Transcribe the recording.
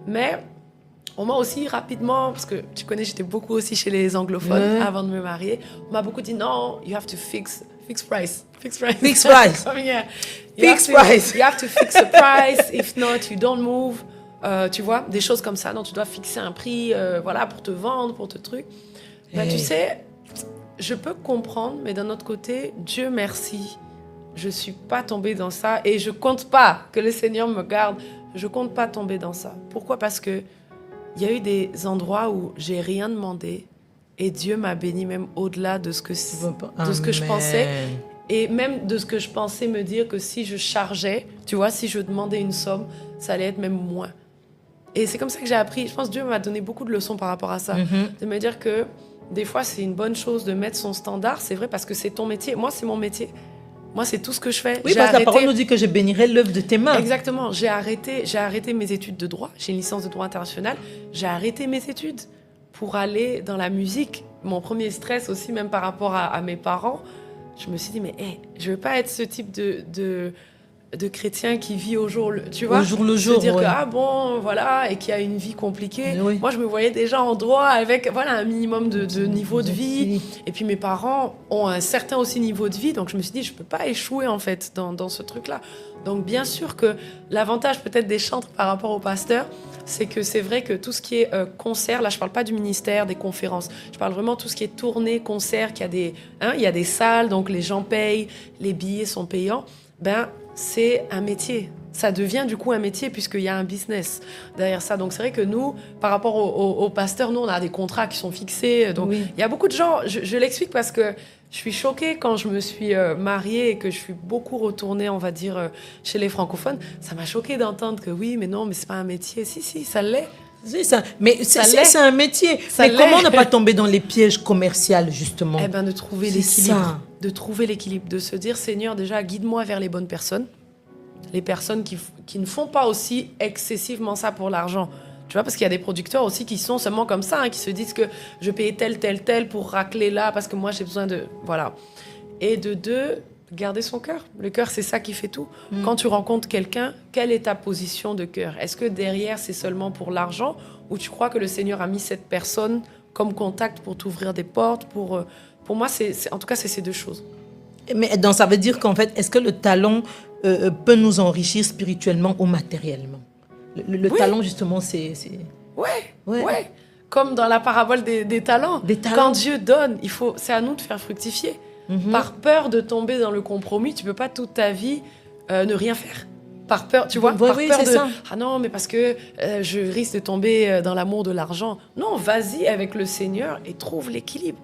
Mais on m'a aussi rapidement, parce que tu connais, j'étais beaucoup aussi chez les anglophones avant de me marier, on m'a beaucoup dit non, you have to fix price. Fixed price. Fixed price. I mean, yeah. Fixed price. You have to fix the price. If not, you don't move. Tu vois, des choses comme ça. Non, tu dois fixer un prix, voilà, pour te vendre, pour te truc. Ben, tu sais, je peux comprendre, mais d'un autre côté, Dieu merci, je suis pas tombée dans ça et je compte pas que le Seigneur me garde. Je compte pas tomber dans ça. Pourquoi? Parce que il y a eu des endroits où j'ai rien demandé et Dieu m'a béni même au-delà de ce que je pensais. Et même de ce que je pensais me dire que si je chargeais, tu vois, si je demandais une somme, ça allait être même moins. Et c'est comme ça que j'ai appris. Je pense que Dieu m'a donné beaucoup de leçons par rapport à ça. De me dire que des fois, c'est une bonne chose de mettre son standard. C'est vrai parce que c'est ton métier. Moi, c'est mon métier. Moi, c'est tout ce que je fais. Oui, parce que la parole nous dit que je bénirai l'œuvre de tes mains. Exactement. J'ai arrêté mes études de droit. J'ai une licence de droit international. J'ai arrêté mes études pour aller dans la musique. Mon premier stress aussi, même par rapport à mes parents, je me suis dit, mais je veux pas être ce type de chrétien qui vit au jour le jour. Se dire que, ah bon, voilà, et qui a une vie compliquée. Oui. Moi, je me voyais déjà en droit avec, voilà, un minimum de niveau de vie. Et puis, mes parents ont un certain aussi niveau de vie. Donc, je me suis dit, je peux pas échouer, en fait, dans ce truc-là. Donc, bien sûr que l'avantage, peut-être, des chantres par rapport au pasteur, c'est que c'est vrai que tout ce qui est concert, là, je parle pas du ministère, des conférences. Je parle vraiment de tout ce qui est tournée, concert, il y a des salles, donc les gens payent, les billets sont payants. C'est un métier. Ça devient du coup un métier puisqu'il y a un business derrière ça. Donc c'est vrai que nous, par rapport aux pasteurs, nous on a des contrats qui sont fixés. Donc il y a beaucoup de gens, je l'explique parce que je suis choquée quand je me suis mariée et que je suis beaucoup retournée, on va dire, chez les francophones. Ça m'a choquée d'entendre que oui, mais non, mais c'est pas un métier. Si, ça l'est. C'est ça. Mais c'est un métier. Mais comment ne pas tomber dans les pièges commerciaux, justement? De trouver l'équilibre. De trouver l'équilibre, de se dire, Seigneur, déjà, guide-moi vers les bonnes personnes. Les personnes qui ne font pas aussi excessivement ça pour l'argent. Tu vois, parce qu'il y a des producteurs aussi qui sont seulement comme ça, qui se disent que je paye tel pour racler là, parce que moi, j'ai besoin de... Voilà. Et de deux, garder son cœur. Le cœur, c'est ça qui fait tout. Quand tu rencontres quelqu'un, quelle est ta position de cœur? Est-ce que derrière, c'est seulement pour l'argent ou tu crois que le Seigneur a mis cette personne comme contact pour t'ouvrir des portes? Pour moi, en tout cas, c'est ces deux choses. Mais donc, ça veut dire qu'en fait, est-ce que le talent peut nous enrichir spirituellement ou matériellement? Le talent, justement, c'est... Ouais. Comme dans la parabole des talents. Quand Dieu donne, c'est à nous de faire fructifier. Par peur de tomber dans le compromis, tu peux pas toute ta vie ne rien faire. Par peur, tu vois, par peur de ça. Ah non, mais parce que je risque de tomber dans l'amour de l'argent. Non, vas-y avec le Seigneur et trouve l'équilibre.